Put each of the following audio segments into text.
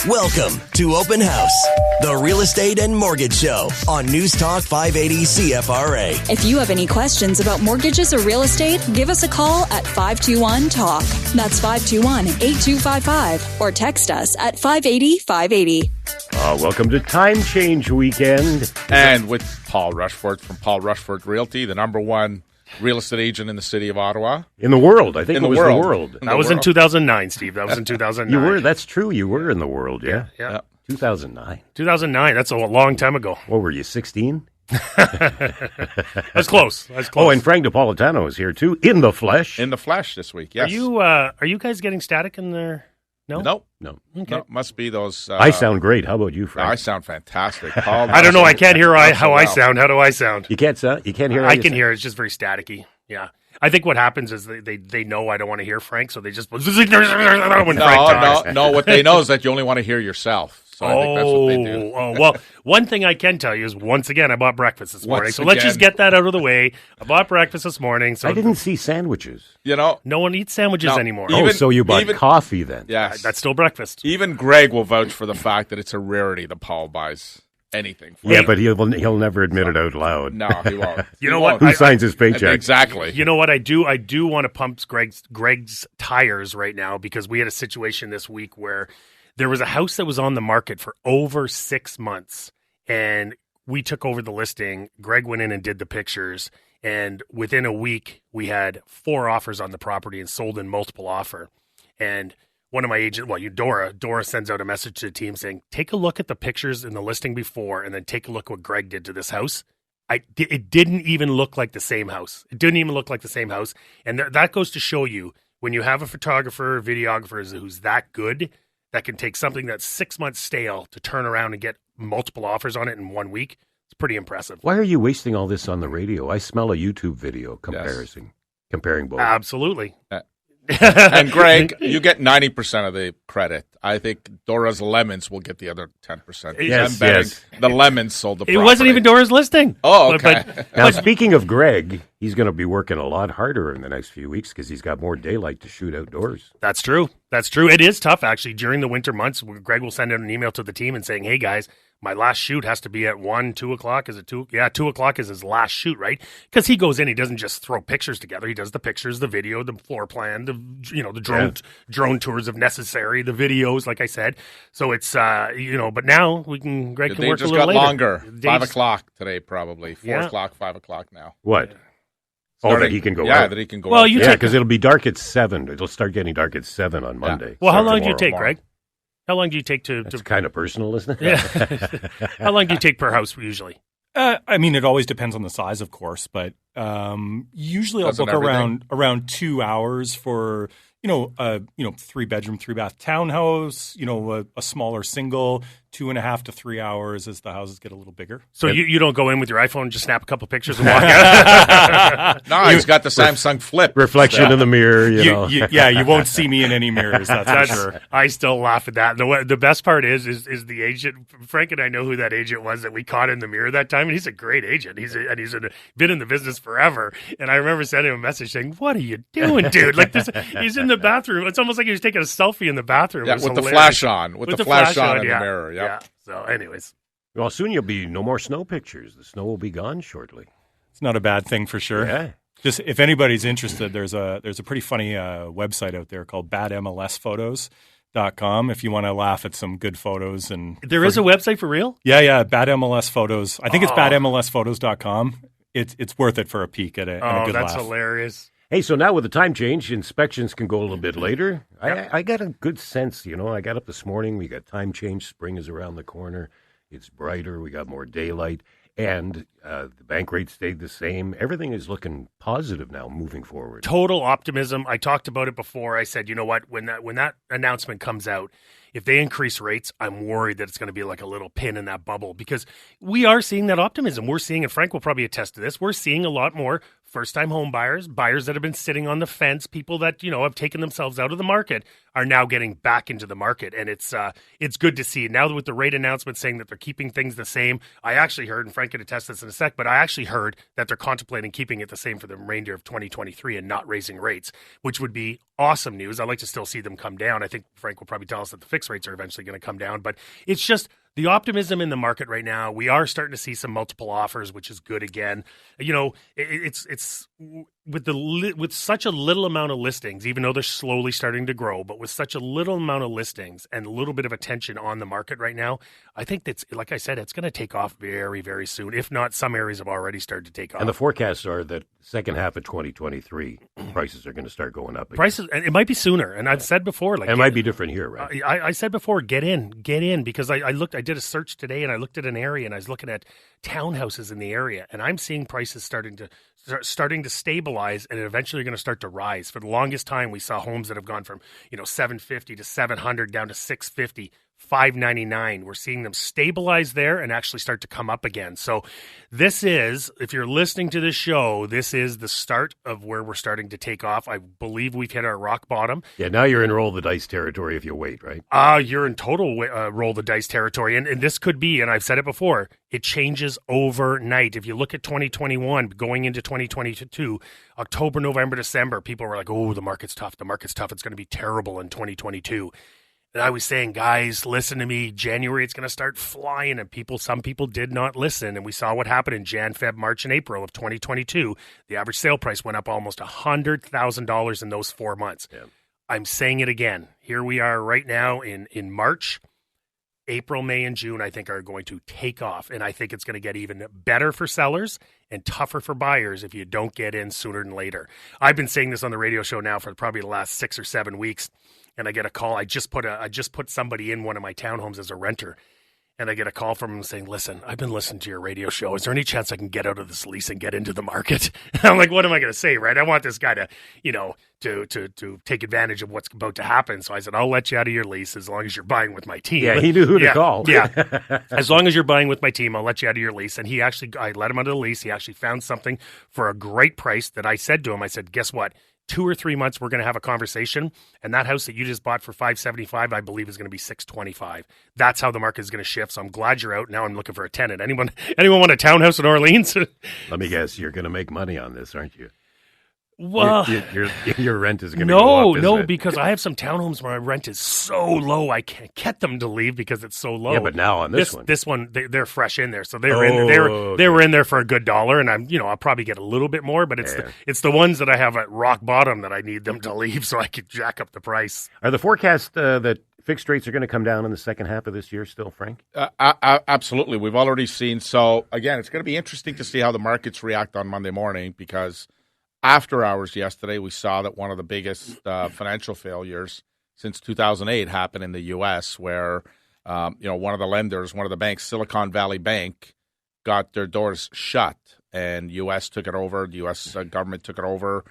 Welcome to Open House, the real estate and mortgage show on News Talk 580 CFRA. If you have any questions about mortgages or real estate, give us a call at 521-TALK. That's 521-8255. Or text us at 580-580. Welcome to Time Change Weekend. And with Paul Rushforth from Paul Rushforth Realty, the number one real estate agent in the city of Ottawa. In the world. I think it was the world. That was in 2009, Steve. That was in 2009. You were. That's true. You were in the world, yeah. Yeah. 2009. 2009. That's a long time ago. What were you, 16? That's close. Oh, and Frank Napolitano is here, too, in the flesh. In the flesh this week, yes. Are you guys getting static in there? No? Nope. No. Okay. No, must be those... I sound great. How about you, Frank? I sound fantastic. Paul, I don't know. I can't hear how I sound. How do I sound? You can't sound? You can't hear? I can hear. It's just very staticky. Yeah. I think what happens is they know I don't want to hear Frank, so they just when Frank talks. No. What they know is that you only want to hear yourself. So I think that's what they do. Well, one thing I can tell you is, once again, I bought breakfast this morning. Let's just get that out of the way. I bought breakfast this morning. So I didn't see sandwiches. You know, no one eats sandwiches anymore. So you bought coffee then? Yes. That's still breakfast. Even Greg will vouch for the fact that it's a rarity that Paul buys anything for. Yeah, but he'll never admit it out loud. No, he won't. You know what? Who signs his paycheck? Exactly. You know what I do? I do want to pump Greg's tires right now, because we had a situation this week where there was a house that was on the market for over 6 months, and we took over the listing. Greg went in and did the pictures, and within a week, we had 4 offers on the property and sold in multiple offer. And one of my agents, Dora sends out a message to the team saying, take a look at the pictures in the listing before, and then take a look what Greg did to this house. It didn't even look like the same house. It didn't even look like the same house. And that goes to show you, when you have a photographer or videographer who's that good, that can take something that's 6 months stale to turn around and get multiple offers on it in 1 week. It's pretty impressive. Why are you wasting all this on the radio? I smell a YouTube video comparing both. Absolutely. And Greg, you get 90% of the credit. I think Dora's lemons will get the other 10%. Yes. The lemons sold the property. It wasn't even Dora's listing. Oh, okay. Now, speaking of Greg, he's going to be working a lot harder in the next few weeks because he's got more daylight to shoot outdoors. That's true. It is tough, actually. During the winter months, Greg will send out an email to the team and saying, hey, guys, my last shoot has to be at 1, 2 o'clock. Is it 2? Yeah, 2 o'clock is his last shoot, right? Because he goes in, he doesn't just throw pictures together. He does the pictures, the video, the floor plan, the drone tours if necessary, the videos, like I said. So it's, but now Greg can work a little later. They just got longer. 5 o'clock today, probably. 4 o'clock, 5 o'clock now. What? That he can go out. Yeah, that he can go out. Well, because it'll be dark at 7. It'll start getting dark at 7 on Monday. Well, how long do you take, Greg? How long do you take to... That's kind of personal, isn't it? Yeah. How long do you take per house usually? It always depends on the size, of course, but usually I'll book around 2 hours for, 3-bedroom, 3-bath townhouse, a smaller single, 2.5 to 3 hours as the houses get a little bigger. So you don't go in with your iPhone and just snap a couple pictures and walk out? No, he's got the Samsung Flip. Reflection in the mirror, you won't see me in any mirrors, that's for sure. I still laugh at that. The best part is the agent. Frank and I know who that agent was that we caught in the mirror that time, and he's a great agent. He's been in the business forever. And I remember sending him a message saying, what are you doing, dude? Like this, he's in the bathroom. It's almost like he was taking a selfie in the bathroom. Yeah, with the flash on. With the flash on in the mirror, Yep. Yeah. So, anyways. Well, soon you'll be no more snow pictures. The snow will be gone shortly. It's not a bad thing for sure. Yeah. Just if anybody's interested, there's a pretty funny website out there called badmlsphotos.com if you want to laugh at some good photos. And there is a website for real? Yeah, Bad MLS Photos. I think it's badmlsphotos.com. It's worth it for a peek at it. And a good that's laugh. Hilarious. Hey, so now with the time change, inspections can go a little bit later. I got a good sense, I got up this morning. We got time change. Spring is around the corner. It's brighter. We got more daylight. And the bank rate stayed the same. Everything is looking positive now moving forward. Total optimism. I talked about it before. I said, you know what, when that announcement comes out, if they increase rates, I'm worried that it's going to be like a little pin in that bubble, because we are seeing that optimism. We're seeing, and Frank will probably attest to this, we're seeing a lot more first-time home buyers that have been sitting on the fence, people that, have taken themselves out of the market are now getting back into the market. And it's good to see. Now with the rate announcement saying that they're keeping things the same, I actually heard, and Frank could attest this in a sec, but I actually heard that they're contemplating keeping it the same for the remainder of 2023 and not raising rates, which would be awesome news. I'd like to still see them come down. I think Frank will probably tell us that the fixed rates are eventually going to come down, but it's just the optimism in the market right now. We are starting to see some multiple offers, which is good again. It's with such a little amount of listings, even though they're slowly starting to grow, but with such a little amount of listings and a little bit of attention on the market right now, I think that's, like I said, it's going to take off very, very soon. If not, some areas have already started to take off. And the forecasts are that second half of 2023, prices are going to start going up again. Prices, and it might be sooner. And I've said before, it might be different here, right? I said before, get in, because I did a search today and I looked at an area and I was looking at townhouses in the area, and I'm seeing prices starting to stabilize and eventually going to start to rise. For the longest time, we saw homes that have gone from $750 to $700 down to $650. $599. We're seeing them stabilize there and actually start to come up again. So this is, if you're listening to this show, this is the start of where we're starting to take off. I believe we've hit our rock bottom. Yeah, now you're in roll the dice territory if you wait, right? You're in total roll the dice territory. And this could be, and I've said it before, it changes overnight. If you look at 2021 going into 2022, October, November, December, people were like, oh, the market's tough. It's going to be terrible in 2022. And I was saying, guys, listen to me. January, it's going to start flying. And some people did not listen. And we saw what happened in Jan, Feb, March, and April of 2022. The average sale price went up almost $100,000 in those 4 months. Yeah. I'm saying it again. Here we are right now in March. April, May, and June, I think, are going to take off. And I think it's going to get even better for sellers and tougher for buyers if you don't get in sooner than later. I've been saying this on the radio show now for probably the last 6 or 7 weeks. And I get a call. I just put somebody in one of my townhomes as a renter, and I get a call from him saying, "Listen, I've been listening to your radio show. Is there any chance I can get out of this lease and get into the market?" And I'm like, "What am I going to say, right? I want this guy to, to take advantage of what's about to happen." So I said, "I'll let you out of your lease as long as you're buying with my team." Yeah, he knew who to call. Yeah, as long as you're buying with my team, I'll let you out of your lease. And I let him out of the lease. He actually found something for a great price that I said to him. I said, "Guess what? 2 or 3 months, we're going to have a conversation, and that house that you just bought for $575, I believe, is going to be $625. That's how the market is going to shift. So I'm glad you're out. Now I'm looking for a tenant. Anyone want a townhouse in Orleans? Let me guess, you're going to make money on this, aren't you? Well, your rent is going to go up. No, because I have some townhomes where my rent is so low I can't get them to leave because it's so low. Yeah, but now on this one, they're fresh in there, so they were in there for a good $1, and I'll probably get a little bit more, but it's the ones that I have at rock bottom that I need them to leave so I could jack up the price. Are the forecasts that fixed rates are going to come down in the second half of this year still, Frank? Absolutely. We've already seen. So again, it's going to be interesting to see how the markets react on Monday morning, because after hours yesterday, we saw that one of the biggest financial failures since 2008 happened in the U.S., where one of the lenders, one of the banks, Silicon Valley Bank, got their doors shut, and U.S. took it over. The U.S. government took it over,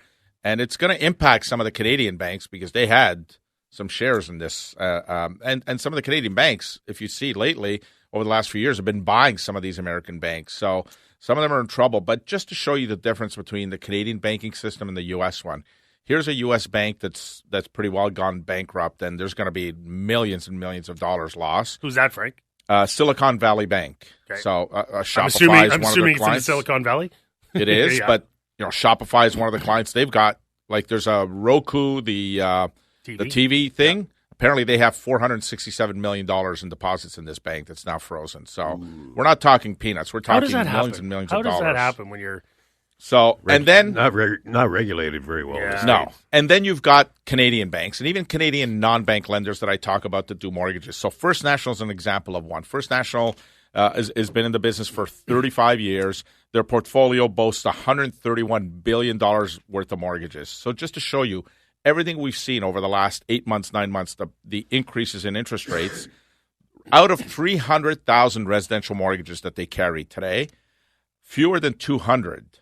and it's going to impact some of the Canadian banks because they had some shares in this, and some of the Canadian banks, if you see lately over the last few years, have been buying some of these American banks. So some of them are in trouble. But just to show you the difference between the Canadian banking system and the U.S. one, here's a U.S. bank that's pretty well gone bankrupt, and there's going to be millions and millions of dollars lost. Who's that, Frank? Silicon Valley Bank. Okay. So I'm Shopify is one of their clients. I'm assuming it's in Silicon Valley? It is, yeah. But Shopify is one of the clients. They've got, there's a Roku, the TV thing. Yeah. Apparently, they have $467 million in deposits in this bank that's now frozen. So we're not talking peanuts. We're talking millions and millions of dollars. How does that happen when you're and then not regulated very well? Yeah. No, and then you've got Canadian banks and even Canadian non-bank lenders that I talk about that do mortgages. So First National is an example of one. First National has been in the business for 35 years. Their portfolio boasts $131 billion worth of mortgages. So just to show you, everything we've seen over the last 8 months, 9 months, the increases in interest rates, out of 300,000 residential mortgages that they carry today, fewer than 200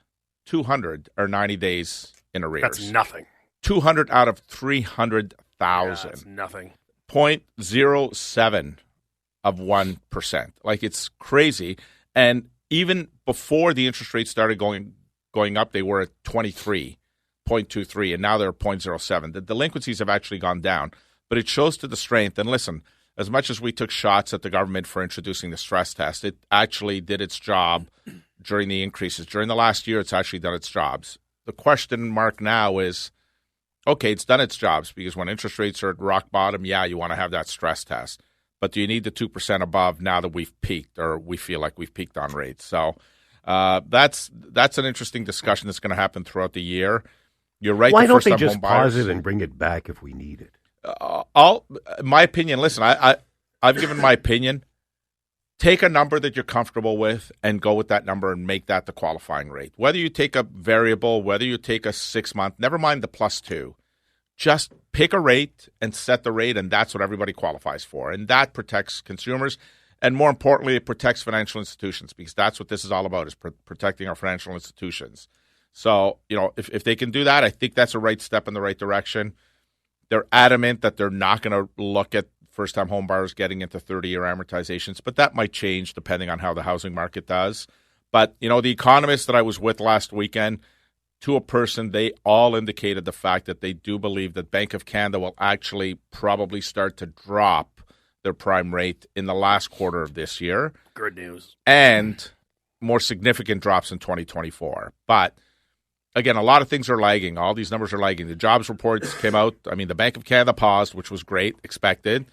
are 90 days in arrears. That's nothing. 200 out of 300,000. Yeah, that's nothing. 0.07 of 1%. It's crazy. And even before the interest rates started going going up, they were at 23.23, and now they're 0.07. The delinquencies have actually gone down, but it shows to the strength. And listen, as much as we took shots at the government for introducing the stress test, it actually did its job during the increases. During the last year, it's actually done its jobs. The question mark now is, okay, it's done its jobs, because when interest rates are at rock bottom, yeah, you want to have that stress test. But do you need the 2% above now that we've peaked, or we feel like we've peaked on rates? So that's an interesting discussion that's going to happen throughout the year. You're right. Why don't they just pause it and bring it back if we need it? My opinion, listen, I've given my opinion. Take a number that you're comfortable with and go with that number and make that the qualifying rate. Whether you take a variable, whether you take a 6-month, never mind the +2. Just pick a rate and set the rate, and that's what everybody qualifies for. And that protects consumers. And more importantly, it protects financial institutions, because that's what this is all about, is protecting our financial institutions. So, if they can do that, I think that's a right step in the right direction. They're adamant that they're not going to look at first-time home buyers getting into 30-year amortizations, but that might change depending on how the housing market does. But, the economists that I was with last weekend, to a person, they all indicated the fact that they do believe that Bank of Canada will actually probably start to drop their prime rate in the last quarter of this year. Good news. And more significant drops in 2024. But again, a lot of things are lagging. All these numbers are lagging. The jobs reports came out. I mean, the Bank of Canada paused, which was great, expected.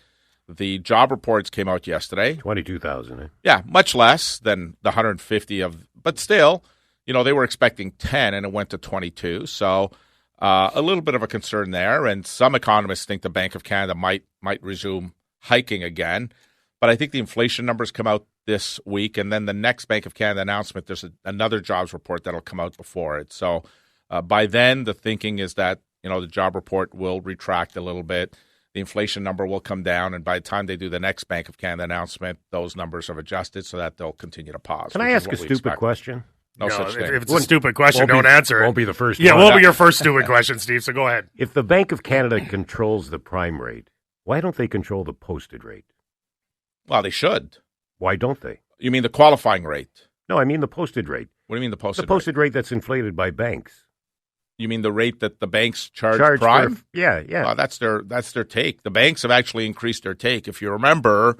The job reports came out yesterday. 22,000, eh? Yeah, much less than the 150 but still, they were expecting 10 and it went to 22. So a little bit of a concern there. And some economists think the Bank of Canada might resume hiking again. But I think the inflation numbers come out this week, and then the next Bank of Canada announcement, there's another jobs report that'll come out before it. So by then, the thinking is that the job report will retract a little bit. The inflation number will come down, and by the time they do the next Bank of Canada announcement, those numbers have adjusted so that they'll continue to pause. Can I ask a stupid question? No such thing. If it's a stupid question, don't answer it. Won't be the first one. one. Yeah, won't be your first stupid question, Steve, so go ahead. If the Bank of Canada controls the prime rate, why don't they control the posted rate? Well, they should. Why don't they? You mean the qualifying rate? No, I mean the posted rate. What do you mean the posted rate? The posted rate that's inflated by banks. You mean the rate that the banks charge prime? Yeah. Well, that's their take. The banks have actually increased their take. If you remember,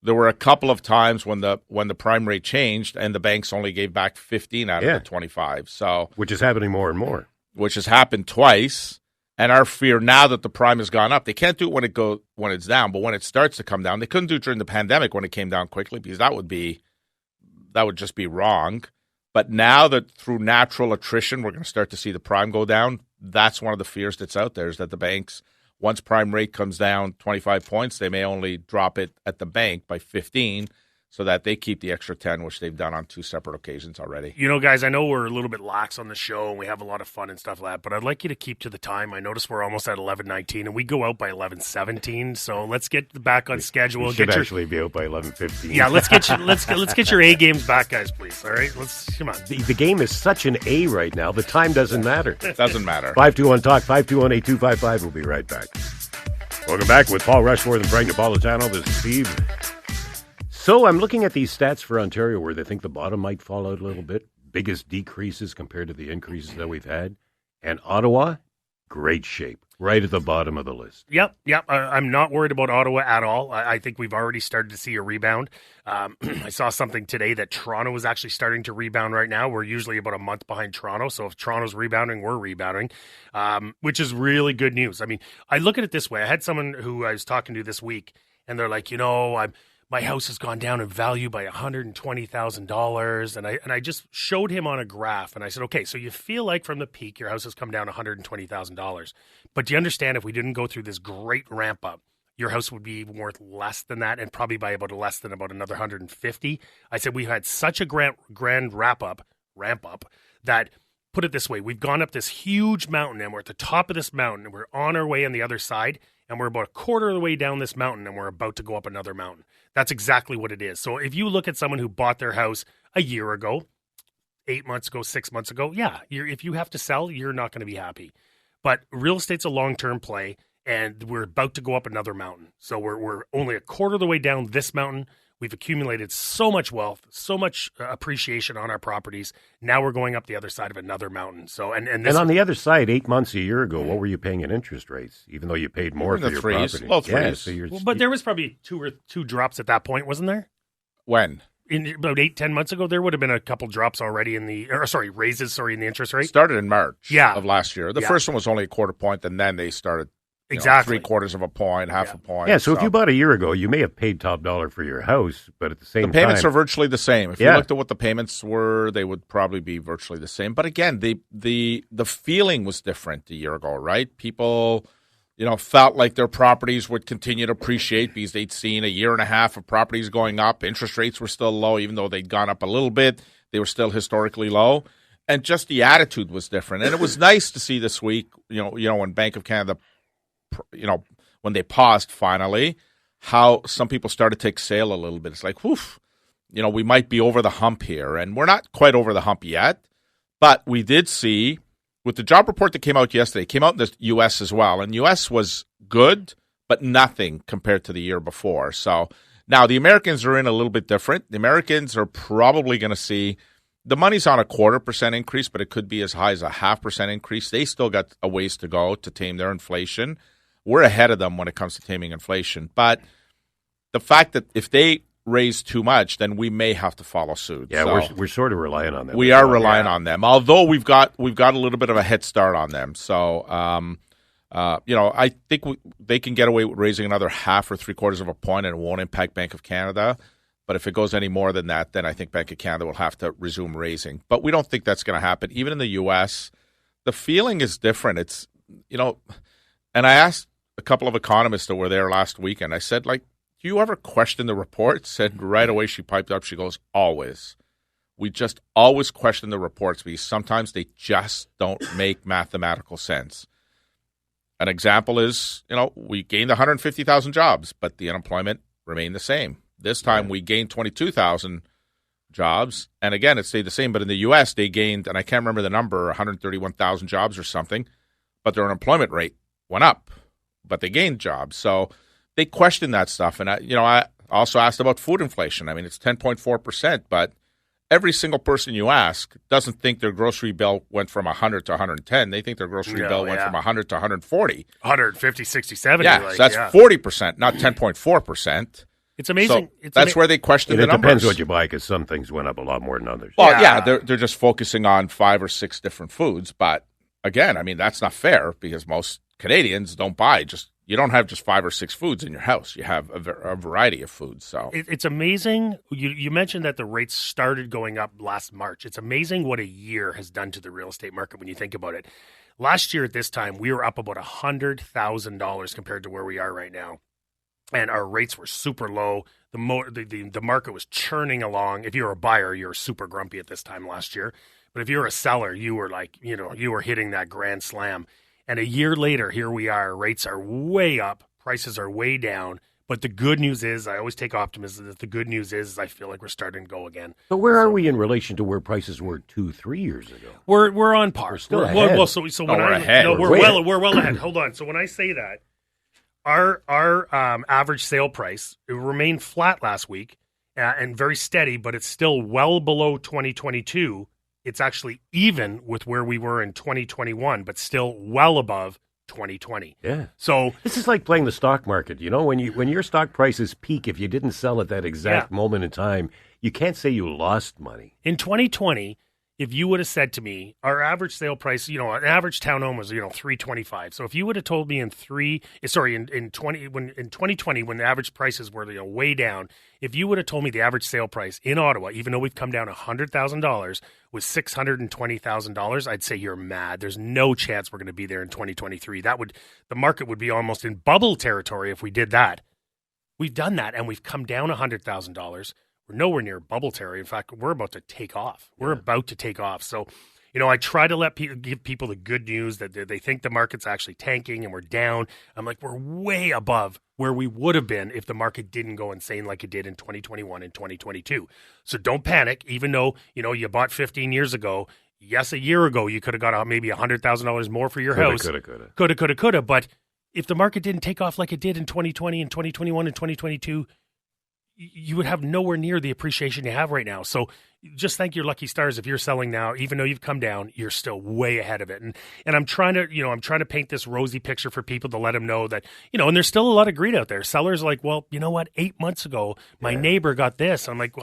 there were a couple of times when the prime rate changed and the banks only gave back 15 out of the 25. So, which is happening more and more. Which has happened twice. And our fear now that the prime has gone up, they can't do it when it's down, but when it starts to come down, they couldn't do it during the pandemic when it came down quickly, because that would just be wrong. But now that through natural attrition, we're going to start to see the prime go down, that's one of the fears that's out there, is that the banks, once prime rate comes down 25 points, they may only drop it at the bank by 15 so that they keep the extra 10, which they've done on 2 separate occasions already. Guys, I know we're a little bit lax on the show and we have a lot of fun and stuff like that, but I'd like you to keep to the time. I notice we're almost at 11:19 and we go out by 11:17, so let's get back on schedule. We should actually be out by 11:15. Yeah, let's get your A games back, guys, please. All right, come on. The game is such an A right now. The time doesn't matter. It doesn't matter. 521-TALK, 521-8255. We'll be right back. Welcome back with Paul Rushforth and Frank Napolitano. This is Steve. So I'm looking at these stats for Ontario where they think the bottom might fall out a little bit. Biggest decreases compared to the increases that we've had. And Ottawa, great shape, right at the bottom of the list. Yep. I'm not worried about Ottawa at all. I think we've already started to see a rebound. I saw something today that Toronto is actually starting to rebound right now. We're usually about a month behind Toronto. So if Toronto's rebounding, we're rebounding, which is really good news. I mean, I look at it this way. I had someone who I was talking to this week, and they're like, my house has gone down in value by $120,000. And I just showed him on a graph. And I said, okay, so you feel like from the peak, your house has come down $120,000. But do you understand if we didn't go through this great ramp up, your house would be worth less than that and probably by about another 150. I said, we had such a grand ramp up that, put it this way, we've gone up this huge mountain and we're at the top of this mountain and we're on our way on the other side. And we're about a quarter of the way down this mountain and we're about to go up another mountain. That's exactly what it is. So if you look at someone who bought their house a year ago, 8 months ago, 6 months ago, if you have to sell, you're not going to be happy. But real estate's a long-term play, and we're about to go up another mountain. So we're only a quarter of the way down this mountain. We've accumulated so much wealth, so much appreciation on our properties. Now we're going up the other side of another mountain. So, and on the other side, 8 months a year ago, what were you paying in interest rates? Even though you paid more for your property, low threes. Yeah, but there was probably two drops at that point, wasn't there? When? In about 8-10 months ago, there would have been a couple drops already in the raises in the interest rate. Started in March Yeah. of last year. The first one was only a quarter point, and then they started exactly 3/4 of a point, half a point. Yeah, so if you bought a year ago, you may have paid top dollar for your house, but at the same time, the payments are virtually the same. If you looked at what the payments were, they would probably be virtually the same. But again, the feeling was different a year ago, right? People, felt like their properties would continue to appreciate because they'd seen a year and a half of properties going up. Interest rates were still low, even though they'd gone up a little bit. They were still historically low. And just the attitude was different. And it was nice to see this week, when Bank of Canada, when they paused finally, how some people started to exhale a little bit. It's like, whew, we might be over the hump here. And we're not quite over the hump yet. But we did see, with the job report that came out yesterday, it came out in the U.S. as well. And U.S. was good, but nothing compared to the year before. So now the Americans are in a little bit different. The Americans are probably going to see, the money's on a 0.25% increase, but it could be as high as a 0.5% increase. They still got a ways to go to tame their inflation. We're ahead of them when it comes to taming inflation. But the fact that if they raise too much, then we may have to follow suit. Yeah, so we're sort of relying on them. We are relying on them, although we've got a little bit of a head start on them. So, I think they can get away with raising another 0.5 or 3/4 of a point, and it won't impact Bank of Canada. But if it goes any more than that, then I think Bank of Canada will have to resume raising. But we don't think that's going to happen. Even in the U.S., the feeling is different. It's, and I asked a couple of economists that were there last weekend, I said, do you ever question the reports? Said right away, she piped up, she goes, always. We just always question the reports because sometimes they just don't make mathematical sense. An example is, we gained 150,000 jobs, but the unemployment remained the same. This time we gained 22,000 jobs, and again, it stayed the same. But in the U.S., they gained, and I can't remember the number, 131,000 jobs or something, but their unemployment rate went up, but they gained jobs. So they question that stuff. And I also asked about food inflation. I mean, it's 10.4%, but every single person you ask doesn't think their grocery bill went from 100 to 110. They think their grocery bill went from 100 to 140. 150, 60, 70. Yeah, so that's 40%, not 10.4%. It's amazing. So that's where they question the numbers. It depends what you buy, because some things went up a lot more than others. Well, they're just focusing on 5 or 6 different foods. But again, I mean, that's not fair because most Canadians don't buy you don't have just 5 or 6 foods in your house. You have a variety of foods. So it's amazing. You mentioned that the rates started going up last March. It's amazing what a year has done to the real estate market when you think about it. Last year at this time, we were up about $100,000 compared to where we are right now. And our rates were super low. The market was churning along. If you're a buyer, you're super grumpy at this time last year. But if you're a seller, you were you were hitting that grand slam. And a year later, here we are. Rates are way up. Prices are way down. But the good news is, I always take optimism. That the good news is I feel like we're starting to go again. But where are we in relation to where prices were 2-3 years ago? We're on par. We're still ahead. We're ahead. We're well ahead. Hold on. So when I say that, our average sale price, it remained flat last week and very steady, but it's still well below 2022. It's actually even with where we were in 2021, but still well above 2020. Yeah. So this is like playing the stock market. When your stock prices peak, if you didn't sell at that exact moment in time, you can't say you lost money. In 2020, if you would have said to me, our average sale price, an average townhome was, $325. So if you would have told me in 2020, when the average prices were, way down, if you would have told me the average sale price in Ottawa, even though we've come down $100,000, was $620,000, I'd say you're mad. There's no chance we're going to be there in 2023. The market would be almost in bubble territory if we did that. We've done that, and we've come down $100,000. We're nowhere near bubble territory. In fact, we're about to take off. We're about to take off. So, I try to give people the good news that they think the market's actually tanking and we're down. I'm like, we're way above where we would have been if the market didn't go insane like it did in 2021 and 2022. So don't panic, even though, you bought 15 years ago. Yes, a year ago, you could have got maybe $100,000 more for your house. Coulda. But if the market didn't take off like it did in 2020 and 2021 and 2022, you would have nowhere near the appreciation you have right now. So just thank your lucky stars if you're selling now, even though you've come down, you're still way ahead of it. And I'm trying to paint this rosy picture for people to let them know that, and there's still a lot of greed out there. Sellers are like, well, you know what? 8 months ago, my neighbor got this. I'm like,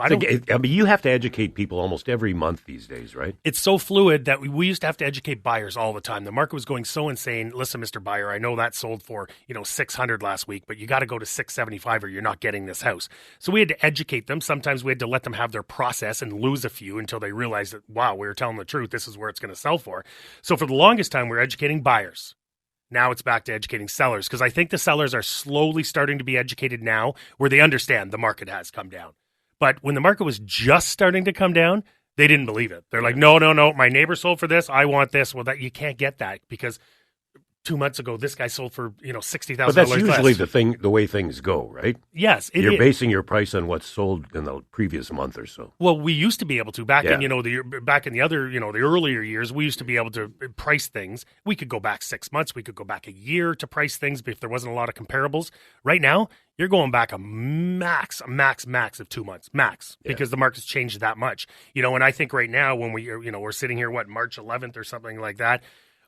you have to educate people almost every month these days, right? It's so fluid that we used to have to educate buyers all the time. The market was going so insane. Listen, Mr. Buyer, I know that sold for, $600 last week, but you got to go to $675 or you're not getting this house. So we had to educate them. Sometimes we had to let them have their process and lose a few until they realized that, wow, we were telling the truth. This is where it's going to sell for. So for the longest time, we're educating buyers. Now it's back to educating sellers, because I think the sellers are slowly starting to be educated now where they understand the market has come down. But when the market was just starting to come down, they didn't believe it. They're like, no, my neighbor sold for this. I want this. Well, that you can't get that because 2 months ago, this guy sold for $60,000. But that's usually the way things go, right? Yes, you're basing your price on what's sold in the previous month or so. Well, we used to be able to back in the earlier years. We used to be able to price things. We could go back 6 months. We could go back a year to price things if there wasn't a lot of comparables. Right now, you're going back a max of 2 months, because the market's changed that much. And I think right now when we're sitting here, March 11th or something like that.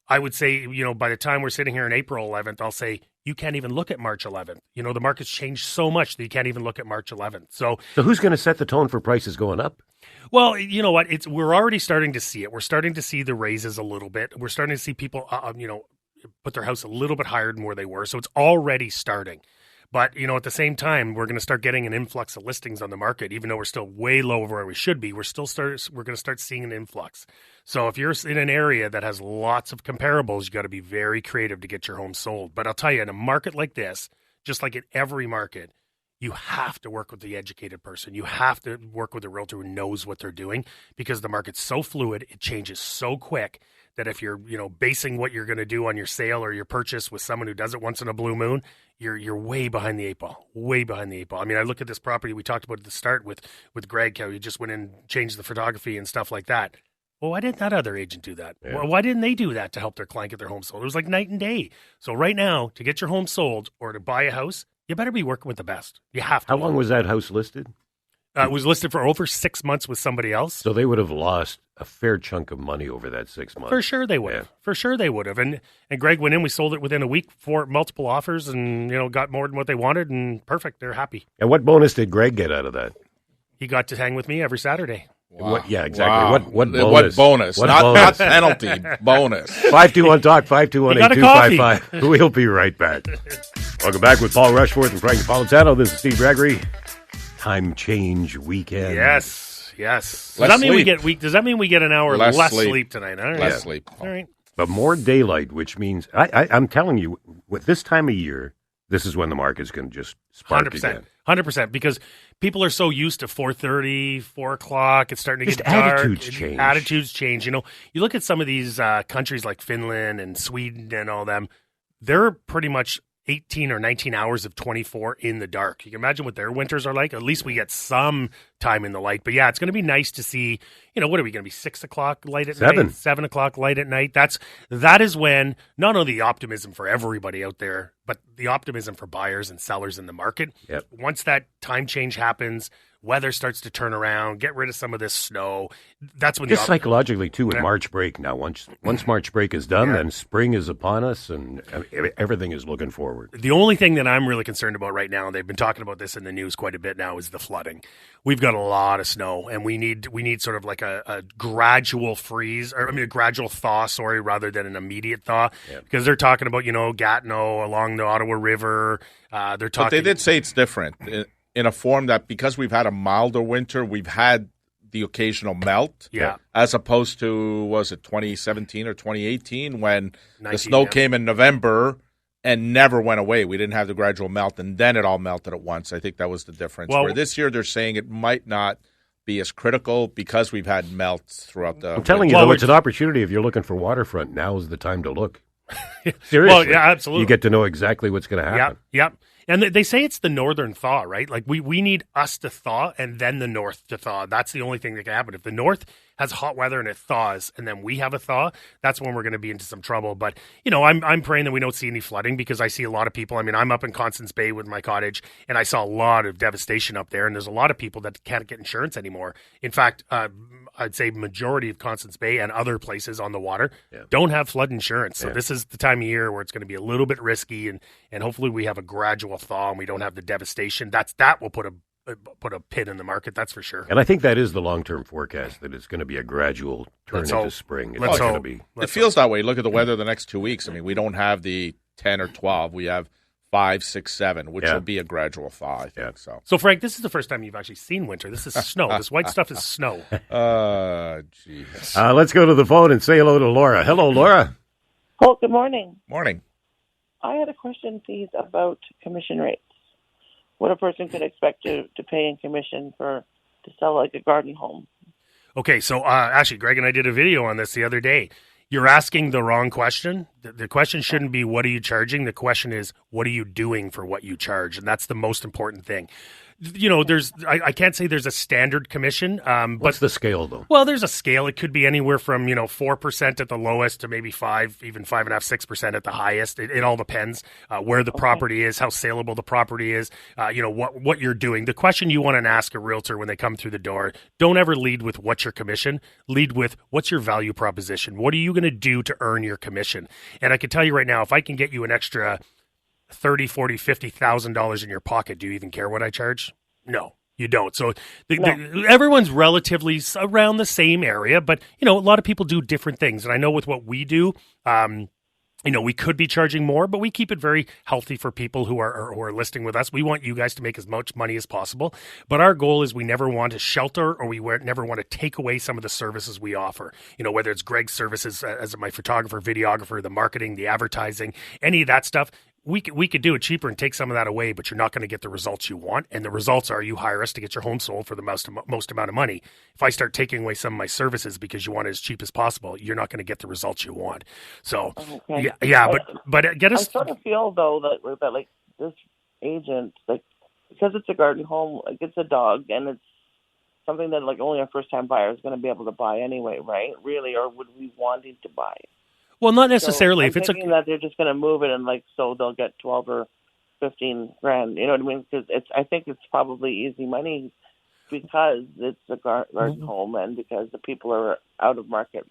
I would say, by the time we're sitting here on April 11th, I'll say you can't even look at March 11th. The market's changed so much that you can't even look at March 11th. So who's going to set the tone for prices going up? Well, you know what? We're already starting to see it. We're starting to see the raises a little bit. We're starting to see people, put their house a little bit higher than where they were. So it's already starting. But, at the same time, we're going to start getting an influx of listings on the market. Even though we're still way low over where we should be, we're going to start seeing an influx. So if you're in an area that has lots of comparables, you got to be very creative to get your home sold. But I'll tell you, in a market like this, just like in every market, you have to work with the educated person. You have to work with a realtor who knows what they're doing, because the market's so fluid, it changes so quick that if you're, basing what you're going to do on your sale or your purchase with someone who does it once in a blue moon, you're way behind the eight ball, way behind the eight ball. I mean, I look at this property we talked about at the start with Greg, how he just went in and changed the photography and stuff like that. Well, why didn't that other agent do that? Yeah. Well, why didn't they do that to help their client get their home sold? It was like night and day. So right now, to get your home sold or to buy a house, you better be working with the best. You have to. How long was that house listed? It was listed for over 6 months with somebody else. So they would have lost a fair chunk of money over that 6 months. For sure they would have. For sure they would have. And Greg went in, we sold it within a week for multiple offers and, got more than what they wanted, and perfect. They're happy. And what bonus did Greg get out of that? He got to hang with me every Saturday. Wow. Exactly. Wow. What bonus? What bonus? Not penalty, bonus. 521-TALK, 521-8255. We'll be right back. Welcome back with Paul Rushforth and Frank Napolitano. This is Steve Gregory. Time change weekend. Yes. Does that mean we get an hour less sleep tonight? All right. Less sleep. All right. But more daylight, which means I'm telling you, with this time of year, this is when the market's going to just spark 100%, again. 100%, because people are so used to 4:30, 4 o'clock. It's starting to get dark. Attitudes change. You look at some of these countries like Finland and Sweden and all them. They're pretty much 18 or 19 hours of 24 in the dark. You can imagine what their winters are like. At least we get some time in the light. But yeah, it's going to be nice to see, what are we going to be, 6 o'clock light at night? 7 o'clock light at night. That is when not only the optimism for everybody out there, but the optimism for buyers and sellers in the market. Yep. Once that time change happens, weather starts to turn around, get rid of some of this snow. That's when just psychologically too with March break now. Once March break is done, then spring is upon us, and everything is looking forward. The only thing that I'm really concerned about right now, and they've been talking about this in the news quite a bit now, is the flooding. We've got a lot of snow, and we need sort of like a gradual freeze, a gradual thaw, rather than an immediate thaw, because they're talking about Gatineau along the Ottawa River. They're talking. But they did say it's different. In a form that because we've had a milder winter, we've had the occasional melt. Yeah. As opposed to, was it 2017 or 2018 when the snow came in November and never went away. We didn't have the gradual melt, and then it all melted at once. I think that was the difference. Well, where this year they're saying it might not be as critical because we've had melts throughout the I'm telling you, though, it's an opportunity. If you're looking for waterfront, now is the time to look. Seriously. Well, yeah, absolutely. You get to know exactly what's going to happen. Yep. And they say it's the northern thaw, right? Like we need us to thaw and then the north to thaw. That's the only thing that can happen. If the north has hot weather and it thaws and then we have a thaw, that's when we're going to be into some trouble. But, I'm praying that we don't see any flooding because I see a lot of people. I mean, I'm up in Constance Bay with my cottage and I saw a lot of devastation up there. And there's a lot of people that can't get insurance anymore. In fact, I'd say majority of Constance Bay and other places on the water don't have flood insurance. So this is the time of year where it's going to be a little bit risky and hopefully we have a gradual thaw and we don't have the devastation. That will put a pin in the market, that's for sure. And I think that is the long-term forecast, that it's going to be a gradual turn into spring. Let's going to hope. be. It feels that way. Look at the weather the next 2 weeks. I mean, we don't have the 10 or 12. We have 5, 6, 7, which will be a gradual thaw, I think. So, Frank, this is the first time you've actually seen winter. This is snow. This white stuff is snow. Jeez. Let's go to the phone and say hello to Laura. Hello, Laura. Oh, good morning. Morning. I had a question, please, about commission rates. What a person could expect to pay in commission to sell like a garden home. Okay, so actually, Greg and I did a video on this the other day. You're asking the wrong question. The question shouldn't be, what are you charging? The question is, what are you doing for what you charge? And that's the most important thing. I can't say there's a standard commission. What's the scale, though? Well, there's a scale. It could be anywhere from, 4% at the lowest to maybe 5, even 5.5%, 6% at the highest. It all depends where the property is, how saleable the property is, what you're doing. The question you want to ask a realtor when they come through the door, don't ever lead with what's your commission. Lead with what's your value proposition. What are you going to do to earn your commission? And I can tell you right now, if I can get you an extra $30,000, $40,000, $50,000 in your pocket, do you even care what I charge? No, you don't. So everyone's relatively around the same area, but a lot of people do different things. And I know with what we do, we could be charging more, but we keep it very healthy for people who are listing with us. We want you guys to make as much money as possible, but our goal is we never want to shelter or we never want to take away some of the services we offer. Whether it's Greg's services as my photographer, videographer, the marketing, the advertising, any of that stuff. We could do it cheaper and take some of that away, but you're not going to get the results you want. And the results are you hire us to get your home sold for the most amount of money. If I start taking away some of my services because you want it as cheap as possible, you're not going to get the results you want. So, but get us. I sort of feel, though, that like this agent, like, because it's a garden home, like it's a dog, and it's something that like only a first-time buyer is going to be able to buy anyway, right? Really, or would we want him to buy? Well, not necessarily. So I'm thinking that they're just going to move it and so they'll get 12 or 15 grand. You know what I mean? Because I think it's probably easy money because it's a garden home and because the people are out of market.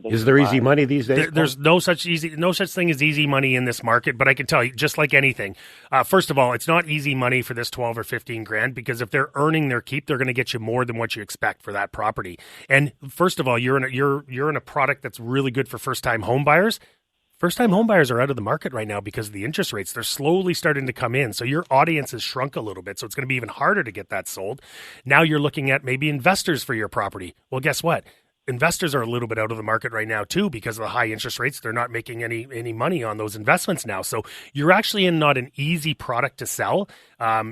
Is there easy money these days? There's no such thing as easy money in this market. But I can tell you, just like anything, first of all, it's not easy money for this 12 or 15 grand because if they're earning their keep, they're going to get you more than what you expect for that property. And first of all, you're in a product that's really good for first time home buyers. First-time home buyers are out of the market right now because of the interest rates. They're slowly starting to come in. So your audience has shrunk a little bit. So it's going to be even harder to get that sold. Now you're looking at maybe investors for your property. Well, guess what? Investors are a little bit out of the market right now too because of the high interest rates. They're not making any money on those investments now. So you're actually in not an easy product to sell.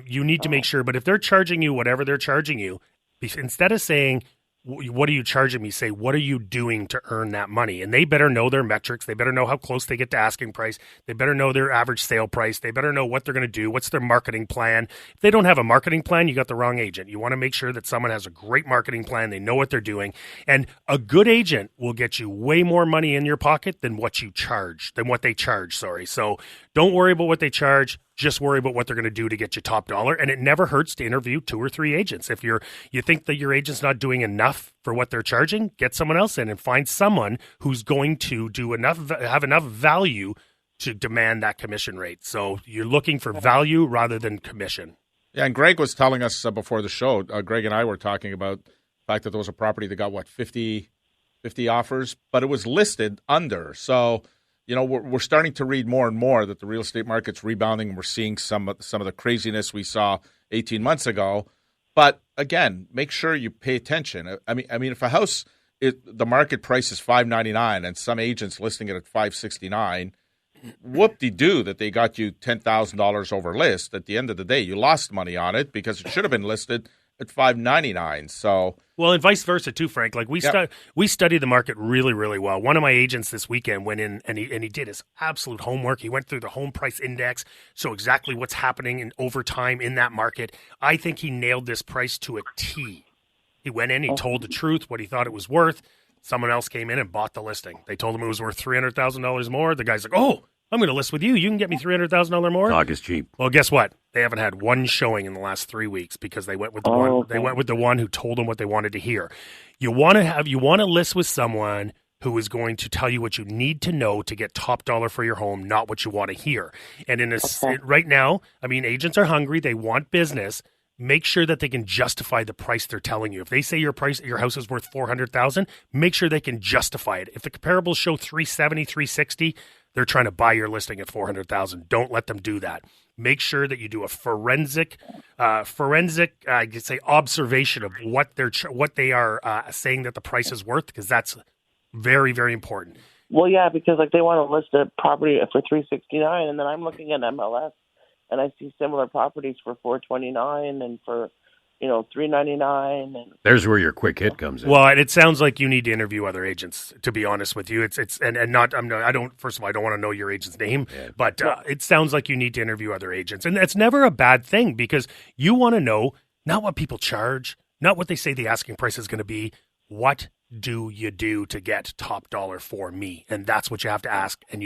You need to make sure. But if they're charging you whatever they're charging you, instead of saying, what are you charging me? Say, what are you doing to earn that money? And they better know their metrics. They better know how close they get to asking price. They better know their average sale price. They better know what they're going to do. What's their marketing plan? If they don't have a marketing plan, you got the wrong agent. You want to make sure that someone has a great marketing plan. They know what they're doing. And a good agent will get you way more money in your pocket than what they charge. So don't worry about what they charge. Just worry about what they're going to do to get you top dollar. And it never hurts to interview 2 or 3 agents. If you think that your agent's not doing enough for what they're charging, get someone else in and find someone who's going to have enough value to demand that commission rate. So you're looking for value rather than commission. Yeah, and Greg was telling us before the show, Greg and I were talking about the fact that there was a property that got, 50 offers, but it was listed under. So we're starting to read more and more that the real estate market's rebounding. We're seeing some of the craziness we saw 18 months ago. But again, make sure you pay attention. I mean, if a house, the market price is $599 and some agents listing it at $569, whoop-de-doo that they got you $10,000 over list. At the end of the day, you lost money on it because it should have been listed at $599. So, well, and vice versa too, Frank. Like we study the market really, really well. One of my agents this weekend went in and he did his absolute homework. He went through the home price index, so exactly what's happening in over time in that market. I think he nailed this price to a T. He went in, he told the truth, what he thought it was worth. Someone else came in and bought the listing. They told him it was worth $300,000 more. The guy's like, "Oh, I'm going to list with you. You can get me $300,000 more." Talk is cheap. Well, guess what? They haven't had one showing in the last 3 weeks because they went with the one. Okay. They went with the one who told them what they wanted to hear. You want to list with someone who is going to tell you what you need to know to get top dollar for your home, not what you want to hear. And right now, I mean, agents are hungry. They want business. Make sure that they can justify the price they're telling you. If they say your house is worth $400,000, make sure they can justify it. If the comparables show 370, 360, they're trying to buy your listing at $400,000. Don't let them do that. Make sure that you do a forensic, I could say, observation of what they are saying that the price is worth, because that's very, very important. Well, yeah, because like they want to list a property for $369, and then I'm looking at MLS, and I see similar properties for $429 and for $399. And there's where your quick hit comes in. Well, and it sounds like you need to interview other agents. To be honest with you, first of all, I don't want to know your agent's name, but it sounds like you need to interview other agents, and that's never a bad thing, because you want to know not what people charge, not what they say the asking price is going to be. What do you do to get top dollar for me? And that's what you have to ask. And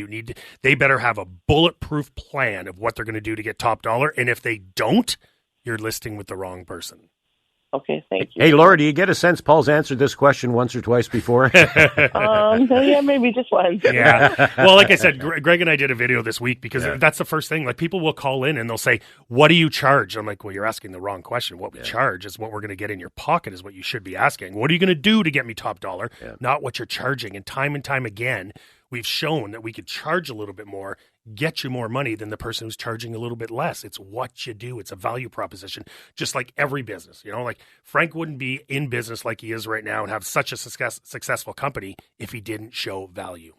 they better have a bulletproof plan of what they're going to do to get top dollar. And if they don't, you're listing with the wrong person. Okay, thank you. Hey, Laura, do you get a sense Paul's answered this question once or twice before? Yeah, maybe just once. Yeah. Well, like I said, Greg and I did a video this week because that's the first thing. Like, people will call in and they'll say, "What do you charge?" I'm like, "Well, you're asking the wrong question. What we charge is what we're going to get in your pocket is what you should be asking. What are you going to do to get me top dollar? Not what you're charging." And time again, we've shown that we could charge a little bit more, get you more money than the person who's charging a little bit less. It's what you do. It's a value proposition, just like every business. Like Frank wouldn't be in business like he is right now and have such a successful company if he didn't show value.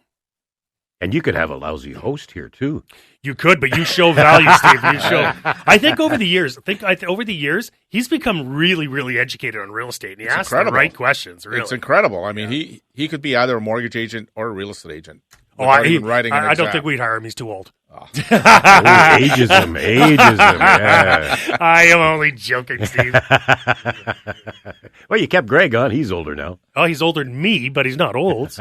And you could have a lousy host here too. You could, but you show value, Steve. You show. I think over the years, he's become really, really educated on real estate, and he asks the right questions. Really, it's incredible. I mean, he could be either a mortgage agent or a real estate agent. I don't think we'd hire him. He's too old. Ageism. Yeah. I am only joking, Steve. Well, you kept Greg on. He's older now. Oh, he's older than me, but he's not old.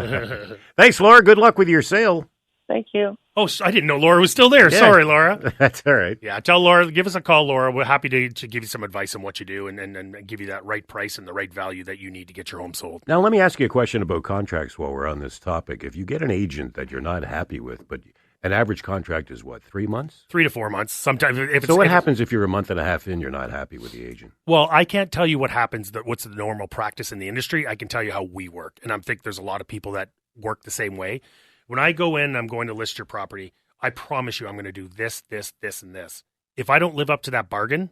Thanks, Laura. Good luck with your sale. Thank you. Oh, I didn't know Laura was still there. Yeah. Sorry, Laura. That's all right. Yeah, tell Laura, give us a call, Laura. We're happy to give you some advice on what you do and give you that right price and the right value that you need to get your home sold. Now, let me ask you a question about contracts while we're on this topic. If you get an agent that you're not happy with, but an average contract is what, 3 months? 3 to 4 months. Sometimes. What happens if you're a month and a half in, you're not happy with the agent? Well, I can't tell you what happens, what's the normal practice in the industry. I can tell you how we work. And I think there's a lot of people that work the same way. When I go in, I'm going to list your property. I promise you I'm going to do this, this, this, and this. If I don't live up to that bargain,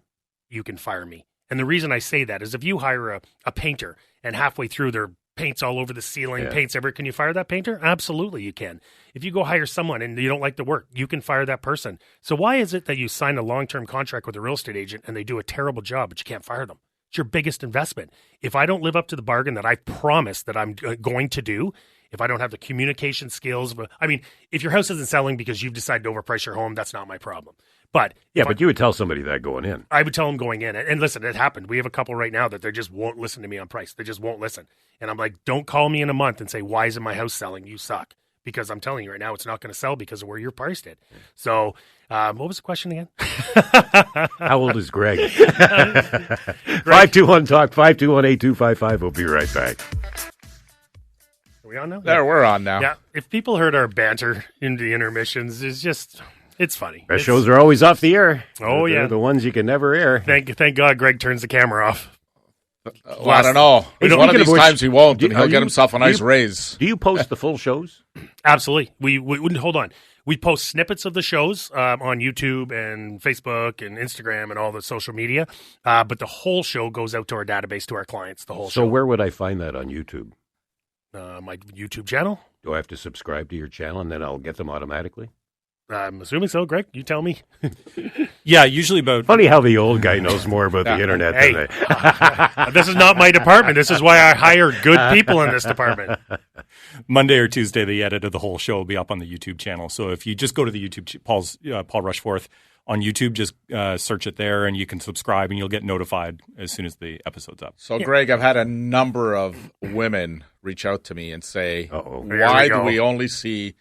you can fire me. And the reason I say that is if you hire a painter and halfway through their paint's all over the ceiling, paints everywhere, can you fire that painter? Absolutely you can. If you go hire someone and you don't like the work, you can fire that person. So why is it that you sign a long-term contract with a real estate agent and they do a terrible job, but you can't fire them? It's your biggest investment. If I don't live up to the bargain that I promised that I'm going to do, if I don't have the communication skills, if your house isn't selling because you've decided to overprice your home, that's not my problem. But you would tell somebody that going in. I would tell them going in. And listen, it happened. We have a couple right now that they just won't listen to me on price. They just won't listen. And I'm like, don't call me in a month and say, "Why isn't my house selling? You suck." Because I'm telling you right now, it's not going to sell because of where you're priced it. So what was the question again? How old is Greg? 521-TALK, 521-8255. We'll be right back. Are we on now? There, we're on now. Yeah. If people heard our banter in the intermissions, it's funny. Our shows are always off the air. Oh, They're the ones you can never air. Thank God Greg turns the camera off. Well, I don't know. One of these times he won't, and he'll get himself a nice raise. Do you post the full shows? Absolutely. We wouldn't hold on. We post snippets of the shows on YouTube and Facebook and Instagram and all the social media, but the whole show goes out to our database, to our clients, the whole show. So where would I find that on YouTube? My YouTube channel. Do I have to subscribe to your channel and then I'll get them automatically? I'm assuming so, Greg. You tell me. Yeah, usually about Funny how the old guy knows more about the internet Hey, than I. this is not my department. This is why I hire good people in this department. Monday or Tuesday, the edit of the whole show will be up on the YouTube channel. So if you just go to the YouTube, Paul Rushforth on YouTube, just search it there and you can subscribe and you'll get notified as soon as the episode's up. So, Greg, I've had a number of women reach out to me and say, Uh-oh. why do we only see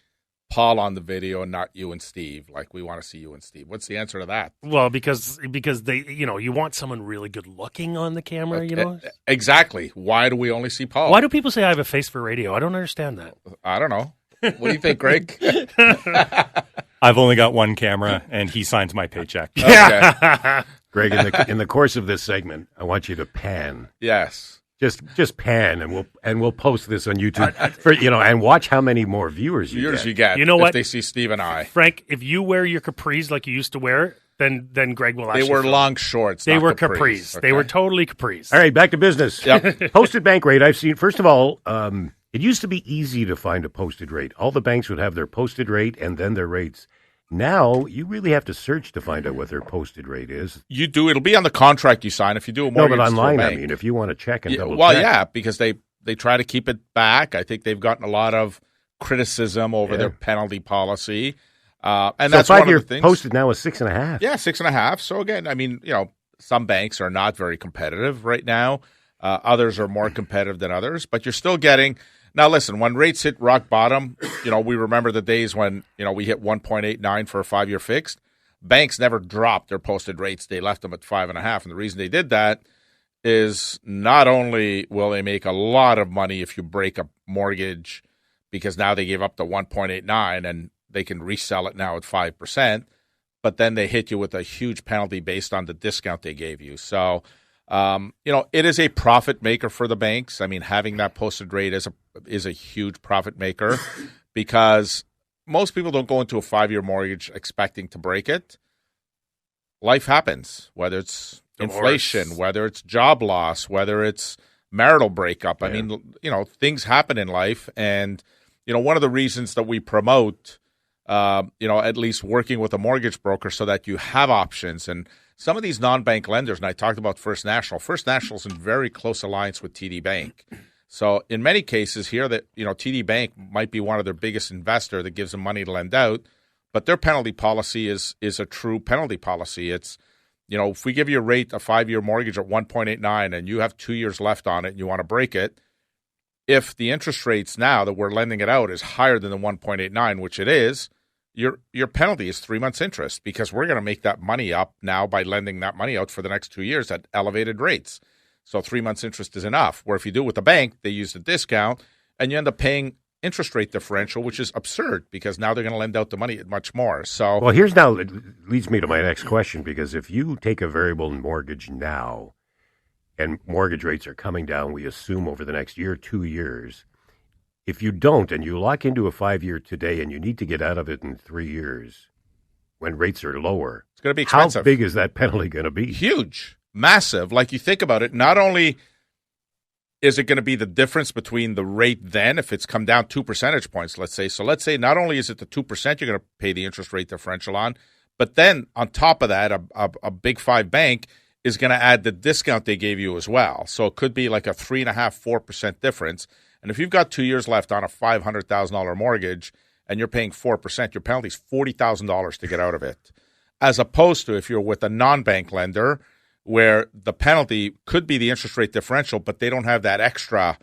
Paul on the video and not you and Steve? Like, we want to see you and Steve. What's the answer to that? Well, because they, you want someone really good looking on the camera, Exactly. Why do we only see Paul? Why do people say I have a face for radio? I don't understand that. I don't know. What do you think, Greg? I've only got one camera, and he signs my paycheck. Okay. Greg, in the course of this segment, I want you to pan. Yes. Just pan, and we'll post this on YouTube and watch how many more viewers you get. You know what? If they see Steve and I. Frank, if you wear your capris like you used to wear, then Greg will actually. They were film. long shorts. They not were capris. Okay. They were totally capris. All right, back to business. Yep. Posted bank rate. I've seen. First of all, it used to be easy to find a posted rate. All the banks would have their posted rate and then their rates. Now you really have to search to find out what their posted rate is. You do. It'll be on the contract you sign if you do a mortgage. No, but online, to a I bank. mean, if you want to check and double well, check. yeah, because they try to keep it back. I think they've gotten a lot of criticism over their penalty policy. And So that's one of 5-year the things. posted now is 6.5. Yeah, 6.5. So again, I mean, some banks are not very competitive right now. Others are more competitive than others, but you're still getting. Now, listen, when rates hit rock bottom, we remember the days when we hit 1.89 for a 5-year fixed. Banks never dropped their posted rates; they left them at 5.5, and the reason they did that is not only will they make a lot of money if you break a mortgage, because now they gave up the 1.89 and they can resell it now at 5%, but then they hit you with a huge penalty based on the discount they gave you. So, it is a profit maker for the banks. I mean, having that posted rate is a huge profit maker because most people don't go into a 5-year mortgage expecting to break it. Life happens, whether it's inflation, whether it's job loss, whether it's marital breakup. Yeah. I mean, things happen in life. And, one of the reasons that we promote, at least working with a mortgage broker so that you have options. And some of these non-bank lenders, and I talked about First National. First National is in very close alliance with TD Bank. So in many cases here that, TD Bank might be one of their biggest investor that gives them money to lend out, but their penalty policy is a true penalty policy. It's, if we give you a rate, a 5-year mortgage at 1.89 and you have 2 years left on it and you want to break it, if the interest rates now that we're lending it out is higher than the 1.89, which it is, your penalty is 3 months interest because we're going to make that money up now by lending that money out for the next 2 years at elevated rates. So 3 months interest is enough. Where if you do it with the bank, they use the discount and you end up paying interest rate differential, which is absurd because now they're going to lend out the money at much more. So, well, it leads me to my next question, because if you take a variable mortgage now and mortgage rates are coming down, we assume over the next year, 2 years, if you don't and you lock into a 5-year today and you need to get out of it in 3 years when rates are lower, it's going to be expensive. How big is that penalty going to be? Huge, massive. Like you think about it, not only is it going to be the difference between the rate then, if it's come down 2 percentage points, let's say. So let's say not only is it the 2% you're going to pay the interest rate differential on, but then on top of that, a big 5 bank is going to add the discount they gave you as well. So it could be like a 3.5-4% difference. And if you've got 2 years left on a $500,000 mortgage and you're paying 4%, your penalty is $40,000 to get out of it. As opposed to if you're with a non-bank lender where the penalty could be the interest rate differential, but they don't have that extra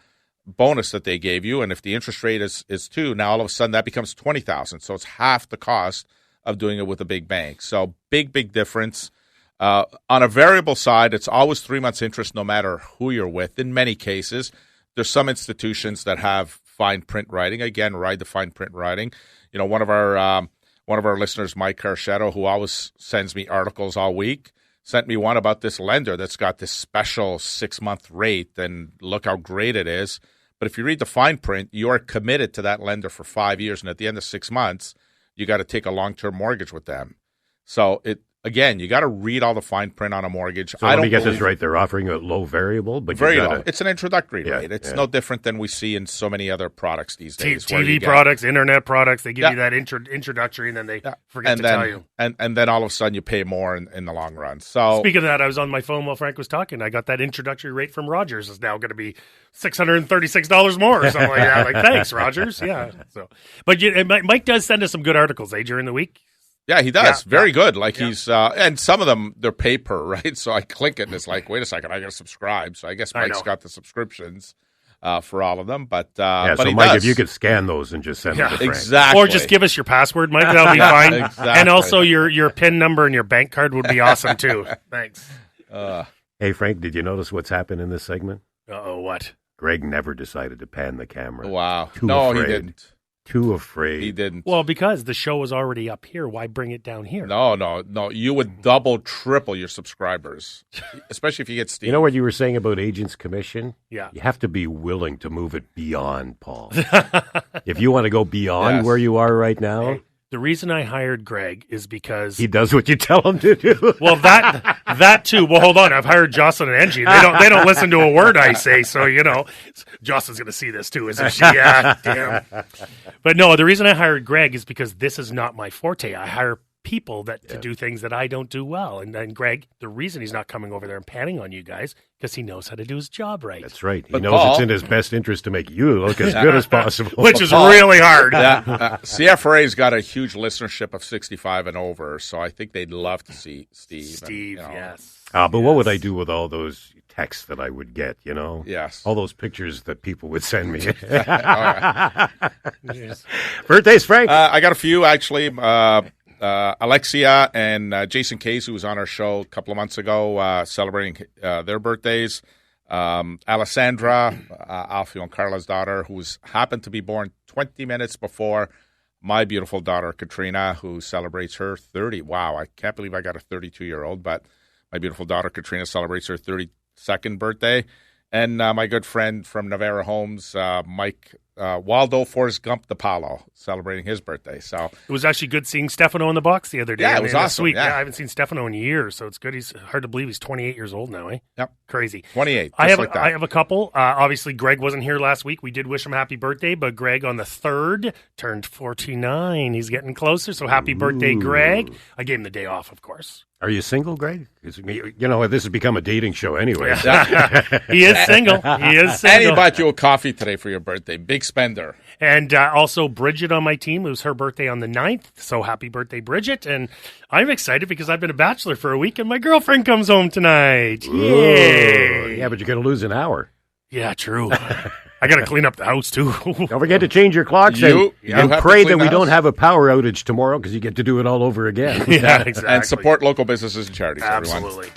bonus that they gave you. And if the interest rate is 2, now all of a sudden that becomes $20,000. So it's half the cost of doing it with a big bank. So big difference. On a variable side, it's always 3 months interest no matter who you're with. In many cases, there's some institutions that have fine print writing. Again, ride the fine print writing. One of our listeners, Mike Carchetto, who always sends me articles all week, sent me one about this lender that's got this special 6-month rate, and look how great it is. But if you read the fine print, you are committed to that lender for 5 years, and at the end of 6 months, you got to take a long-term mortgage with them. So again, you got to read all the fine print on a mortgage. So let me get this right. They're offering a low variable, but very low. It's an introductory rate. It's no different than we see in so many other products these days. TV products, internet products, they give you that introductory, and then they forget to tell you. And then all of a sudden you pay more in the long run. So speaking of that, I was on my phone while Frank was talking. I got that introductory rate from Rogers. It's now going to be $636 more or something like that. Like, thanks, Rogers. Yeah. So, but Mike does send us some good articles, during the week. Yeah, he does. Very good. Like he's, and some of them, they're paper, right? So I click it and it's like, wait a second, I got to subscribe. So I guess Mike's got the subscriptions for all of them. But, so he Mike, does. if you could scan those and just send them to Frank. Exactly. Or just give us your password, Mike. That'll be fine. Exactly. And also your PIN number and your bank card would be awesome too. Thanks. Hey, Frank, did you notice what's happened in this segment? Uh-oh, what? Greg never decided to pan the camera. Wow. Too No, afraid. he didn't. Too afraid. He didn't. Well, because the show was already up here, why bring it down here? No. You would double, triple your subscribers, especially if you get Steve. You know what you were saying about agents' commission? Yeah. You have to be willing to move it beyond, Paul. If you want to go beyond where you are right now. Hey, the reason I hired Greg is because he does what you tell him to do. Well, that too. Well, hold on. I've hired Jocelyn and Angie. They don't listen to a word I say. So, Jocelyn's going to see this too, isn't she? Yeah, damn. But no, the reason I hired Greg is because this is not my forte. I hire people to do things that I don't do well. And then Greg, the reason he's not coming over there and panning on you guys, because he knows how to do his job right. That's right. But he knows Paul, it's in his best interest to make you look as good as possible. Which is really hard. CFRA's got a huge listenership of 65 and over, so I think they'd love to see Steve. Yes. But what would I do with all those texts that I would get, Yes. All those pictures that people would send me. Yes. Birthdays, Frank? I got a few, actually. Alexia and Jason Case, who was on our show a couple of months ago, celebrating their birthdays. Alessandra, Alfio and Carla's daughter, who happened to be born 20 minutes before my beautiful daughter, Katrina, who celebrates her 30. Wow, I can't believe I got a 32-year-old, but my beautiful daughter, Katrina, celebrates her 32nd birthday. And my good friend from Navarra Homes, Mike Waldo Forrest Gump DePaulo, celebrating his birthday. So it was actually good seeing Stefano in the box the other day. Yeah, it was awesome. Sweet. Yeah. I haven't seen Stefano in years, so it's good. He's hard to believe he's 28 years old now, eh? Yep. Crazy. 28. I have a couple. Obviously, Greg wasn't here last week. We did wish him happy birthday, but Greg on the 3rd turned 49. He's getting closer, so happy birthday, Greg. I gave him the day off, of course. Are you single, Greg? This has become a dating show anyway. He is single. And he bought you a coffee today for your birthday. Big spender. And also Bridget on my team. It was her birthday on the 9th. So happy birthday, Bridget. And I'm excited because I've been a bachelor for a week and my girlfriend comes home tonight. Yay! Yeah, but you're going to lose an hour. Yeah, true. I got to clean up the house, too. Don't forget to change your clocks and pray that we don't have a power outage tomorrow because you get to do it all over again. Yeah, exactly. And support local businesses and charities, Absolutely. everyone.